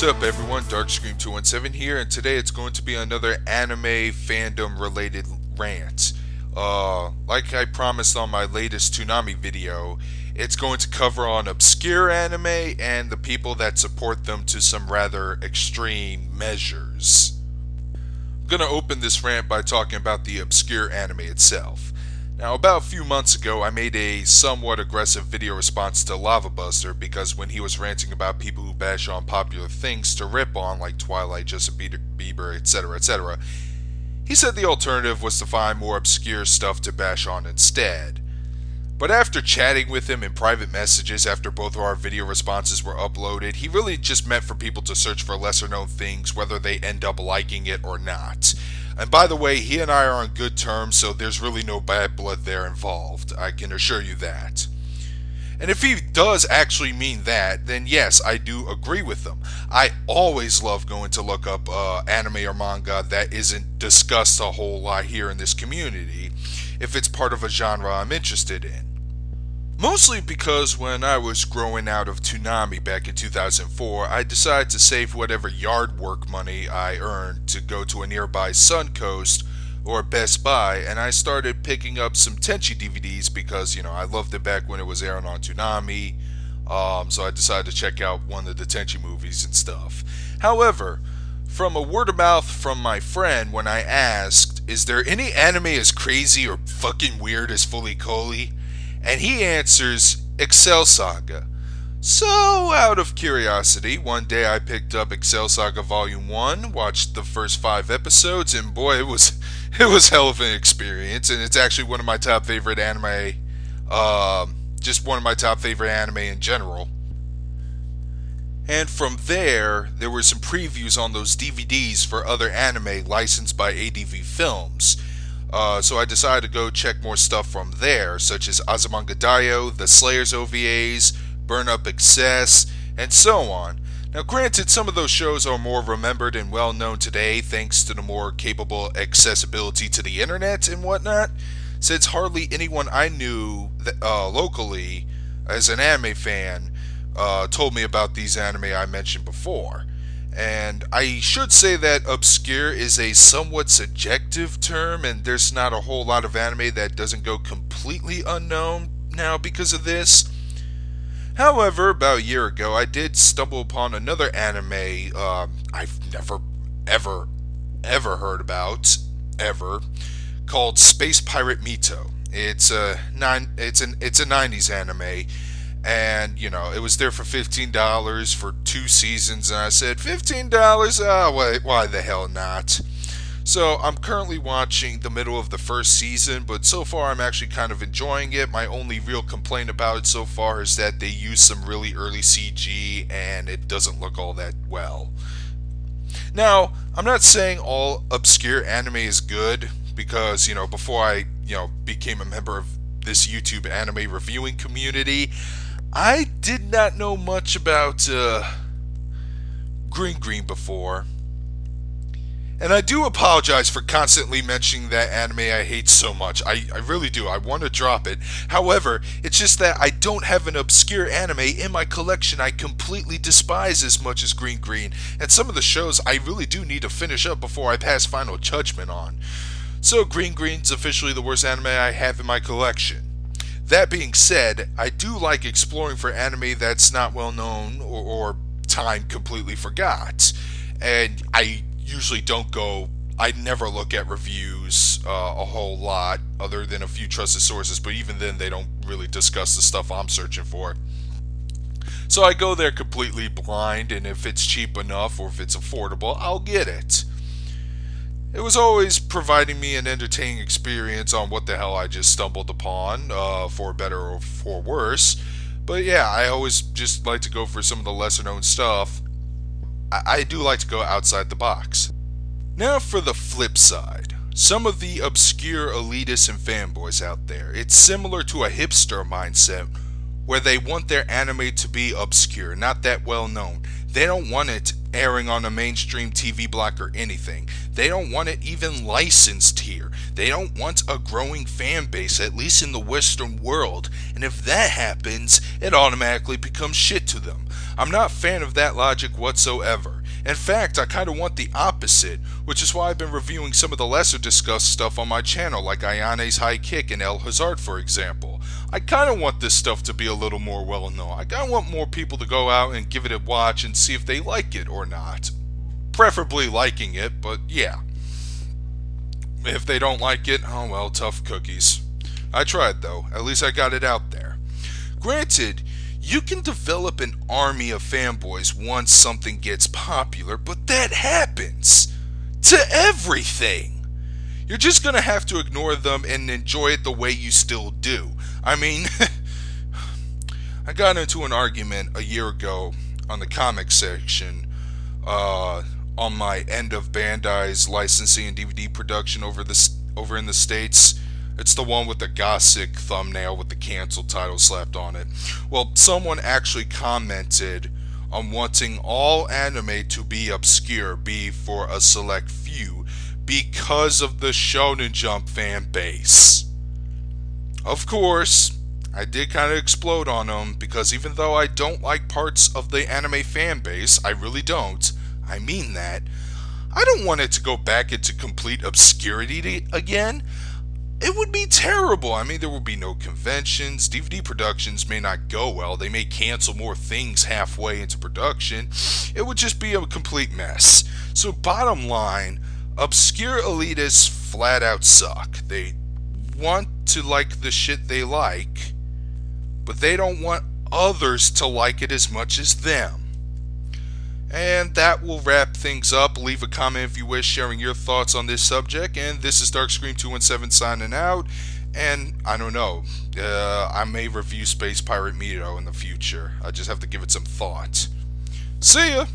What's up everyone, DarkScream217 here, and today it's going to be another anime fandom related rant. Like I promised on my latest Toonami video, it's going to cover on obscure anime and the people that support them to some rather extreme measures. I'm going to open this rant by talking about the obscure anime itself. Now, about a few months ago, I made a somewhat aggressive video response to Lava Buster because when he was ranting about people who bash on popular things to rip on, like Twilight, Justin Bieber, etc., he said the alternative was to find more obscure stuff to bash on instead. But after chatting with him in private messages after both of our video responses were uploaded, he really just meant for people to search for lesser known things whether they end up liking it or not. And by the way, he and I are on good terms, so there's really no bad blood there involved, I can assure you that. And if he does actually mean that, then yes, I do agree with him. I always love going to look up anime or manga that isn't discussed a whole lot here in this community, if it's part of a genre I'm interested in. Mostly because when I was growing out of Toonami back in 2004, I decided to save whatever yard work money I earned to go to a nearby Suncoast or Best Buy, and I started picking up some Tenchi DVDs because, you know, I loved it back when it was airing on Toonami, so I decided to check out one of the Tenchi movies and stuff. However, from a word of mouth from my friend when I asked, is there any anime as crazy or fucking weird as Fully Coly? And he answers, Excel Saga. So, out of curiosity, one day I picked up Excel Saga Volume 1, watched the first 5 episodes, and boy, it was hell of an experience, and it's actually one of my top favorite anime, just one of my top favorite anime in general. And from there were some previews on those DVDs for other anime licensed by ADV Films. So I decided to go check more stuff from there, such as Azumanga the Slayers OVAs, Burn Up Excess, and so on. Now granted, some of those shows are more remembered and well known today thanks to the more capable accessibility to the internet and whatnot, since hardly anyone I knew locally as an anime fan told me about these anime I mentioned before. And I should say that obscure is a somewhat subjective term, and there's not a whole lot of anime that doesn't go completely unknown now because of this. However, about a year ago, I did stumble upon another anime I've never, ever heard about, ever, called Space Pirate Mito. It's a 90s anime. And, you know, it was there for $15 for 2 seasons, and I said, $15? Oh, why the hell not? So, I'm currently watching the middle of the first season, but so far I'm actually kind of enjoying it. My only real complaint about it so far is that they use some really early CG, and it doesn't look all that well. Now, I'm not saying all obscure anime is good, because, you know, before I, became a member of this YouTube anime reviewing community, I did not know much about Green before. And I do apologize for constantly mentioning that anime I hate so much. I really do. I want to drop it. However, it's just that I don't have an obscure anime in my collection I completely despise as much as Green. And some of the shows I really do need to finish up before I pass final judgment on. So Green's officially the worst anime I have in my collection. That being said, I do like exploring for anime that's not well known or time completely forgot. And I usually I never look at reviews a whole lot other than a few trusted sources, but even then they don't really discuss the stuff I'm searching for. So I go there completely blind, and if it's cheap enough or if it's affordable, I'll get it. It was always providing me an entertaining experience on what the hell I just stumbled upon, for better or for worse. But yeah, I always just like to go for some of the lesser known stuff. I do like to go outside the box. Now for the flip side. Some of the obscure elitists and fanboys out there, it's similar to a hipster mindset where they want their anime to be obscure, not that well known. They don't want it airing on a mainstream TV block or anything. They don't want it even licensed here. They don't want a growing fan base, at least in the Western world. And if that happens, it automatically becomes shit to them. I'm not a fan of that logic whatsoever. In fact, I kind of want the opposite, which is why I've been reviewing some of the lesser discussed stuff on my channel, like Ayane's High Kick and El Hazard, for example. I kind of want this stuff to be a little more well known. I kind of want more people to go out and give it a watch and see if they like it or not. Preferably liking it, but yeah. If they don't like it, oh well, tough cookies. I tried though, at least I got it out there. Granted, you can develop an army of fanboys once something gets popular, but that happens to everything. You're just gonna have to ignore them and enjoy it the way you still do. I mean, I got into an argument a year ago on the comic section, on my end of Bandai's licensing and DVD production over in the States. It's the one with the Gothic thumbnail with the canceled title slapped on it. Well, someone actually commented on wanting all anime to be obscure, be for a select few, because of the Shonen Jump fan base. Of course, I did kind of explode on them, because even though I don't like parts of the anime fan base, I really don't, I mean that, I don't want it to go back into complete obscurity again. It would be terrible. I mean, there would be no conventions, DVD productions may not go well, they may cancel more things halfway into production. It would just be a complete mess. So bottom line, obscure elitists flat out suck. They want to like the shit they like, but they don't want others to like it as much as them. And that will wrap things up. Leave a comment if you wish, sharing your thoughts on this subject. And this is Darkscream217 signing out. And I don't know, I may review Space Pirate Mito in the future. I just have to give it some thought. See ya!